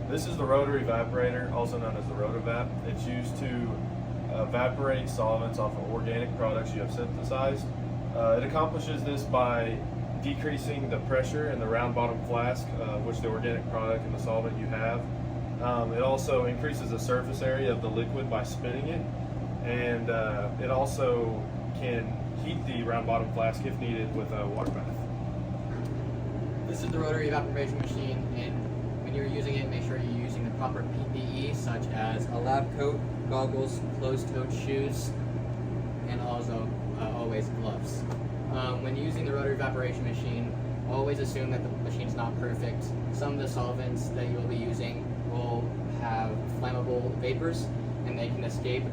This is the Rotary Evaporator, also known as the Rotovap. It's used to evaporate solvents off of organic products you have synthesized. It accomplishes this by decreasing the pressure in the round bottom flask, which the organic product and the solvent you have. It also increases the surface area of the liquid by spinning it, and it also can heat the round bottom flask if needed with a water bath. This is the rotary evaporation machine, and when you're using it, make sure you're using the proper PPE, such as a lab coat, goggles, closed-toed shoes, and also always gloves. When using the rotary evaporation machine, always assume that the machine's not perfect. Some of the solvents that you'll be using will have flammable vapors, and they can escape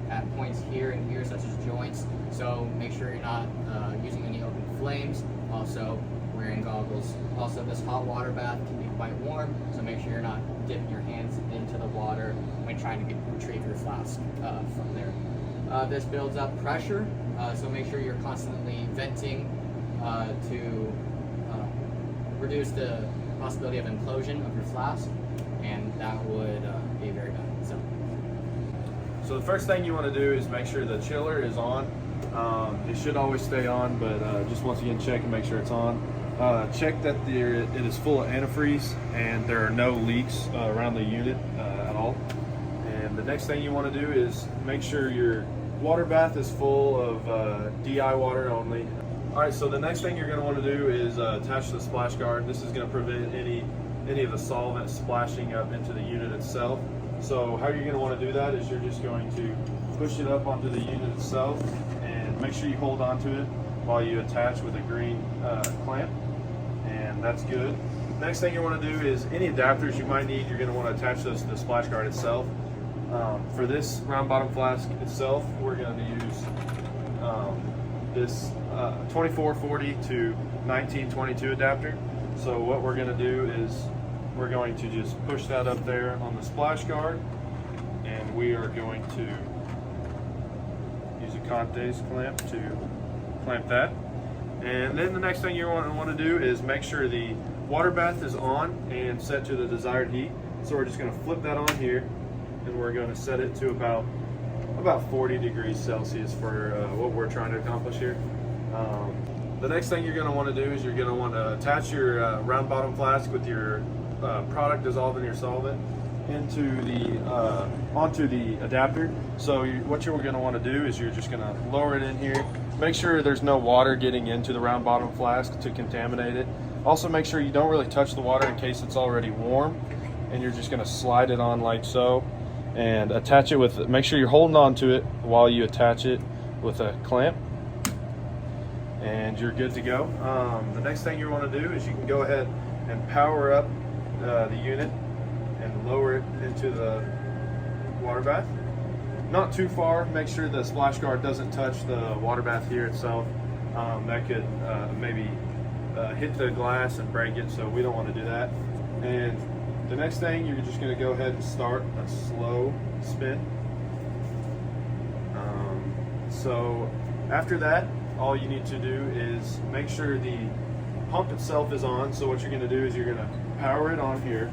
at points here and here, such as joints. So make sure you're not using any open flames. Also, wearing goggles. Also, this hot water bath can be quite warm, so make sure you're not dipping your hands into the water when trying to retrieve your flask from there. This builds up pressure, so make sure you're constantly venting to reduce the possibility of implosion of your flask, and that would be very bad. So the first thing you want to do is make sure the chiller is on. It should always stay on, but just once again check and make sure it's on. Check that it is full of antifreeze and there are no leaks around the unit at all. And the next thing you want to do is make sure your water bath is full of DI water only. Alright, so the next thing you're going to want to do is attach the splash guard. This is going to prevent any of the solvent splashing up into the unit itself. So how you're going to want to do that is you're just going to push it up onto the unit itself and make sure you hold onto it while you attach with a green clamp, and that's good. Next thing you want to do is any adapters you might need, you're going to want to attach those to the splash guard itself. For this round bottom flask itself, we're going to use this 2440 to 1922 adapter. So what we're going to do is we're going to just push that up there on the splash guard, and we are going to use a Conte's clamp to clamp that. And then the next thing you want to do is make sure the water bath is on and set to the desired heat. So we're just going to flip that on here, and we're going to set it to about 40 degrees Celsius for what we're trying to accomplish here. The next thing you're going to want to do is you're going to want to attach your round bottom flask with your product dissolved in your solvent onto the adapter. So what you're going to want to do is you're just going to lower it in here. Make sure there's no water getting into the round bottom flask to contaminate it. Also make sure you don't really touch the water in case it's already warm, and you're just going to slide it on like so and attach it with, make sure you're holding on to it while you attach it with a clamp, and you're good to go. The next thing you want to do is you can go ahead and power up the unit and lower it into the water bath. Not too far. Make sure the splash guard doesn't touch the water bath here itself. That could maybe hit the glass and break it, so we don't want to do that. And the next thing, you're just going to go ahead and start a slow spin. So after that, all you need to do is make sure the pump itself is on. So what you're going to do is you're going to power it on here.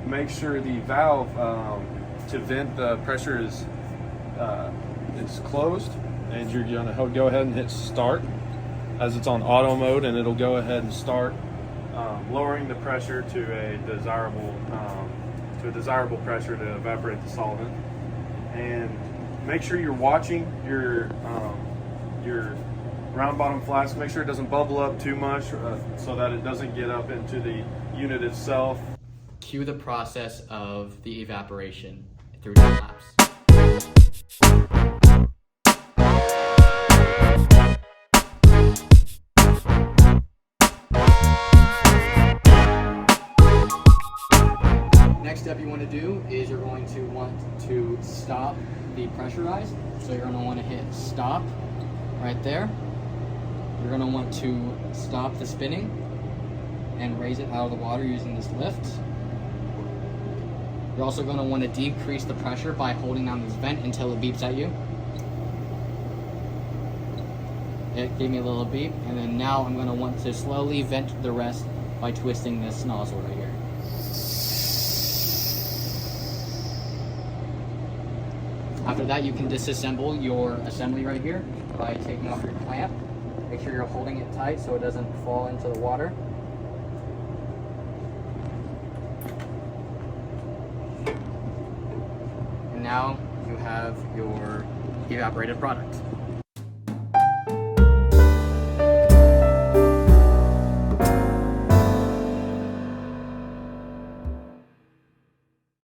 Make sure the valve to vent the pressure is closed, and you're going to go ahead and hit start as it's on auto mode, and it'll go ahead and start lowering the pressure to a desirable pressure to evaporate the solvent. And make sure you're watching your round bottom flask. Make sure it doesn't bubble up too much so that it doesn't get up into the unit itself. Cue the process of the evaporation through time lapse. Next step you want to do is you're going to want to stop the pressurize. So you're going to want to hit stop right there. You're going to want to stop the spinning and raise it out of the water using this lift. You're also going to want to decrease the pressure by holding down this vent until it beeps at you. It gave me a little beep, and then now I'm going to want to slowly vent the rest by twisting this nozzle right here. After that, you can disassemble your assembly right here by taking off your clamp. Make sure you're holding it tight so it doesn't fall into the water. And now you have your evaporated product.